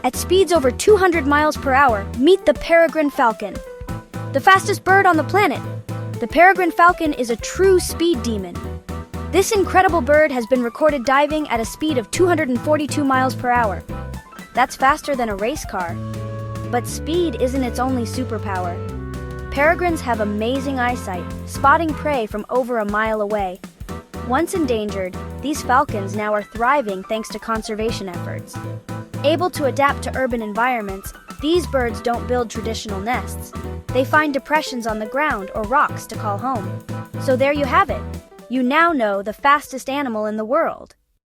At speeds over 200 miles per hour, meet the Peregrine Falcon, the fastest bird on the planet. The Peregrine Falcon is a true speed demon. This incredible bird has been recorded diving at a speed of 242 miles per hour. That's faster than a race car. But speed isn't its only superpower. Peregrines have amazing eyesight, spotting prey from over a mile away. Once endangered, these falcons now are thriving thanks to conservation efforts. Able to adapt to urban environments, these birds don't build traditional nests. They find depressions on the ground or rocks to call home. So there you have it. You now know the fastest animal in the world.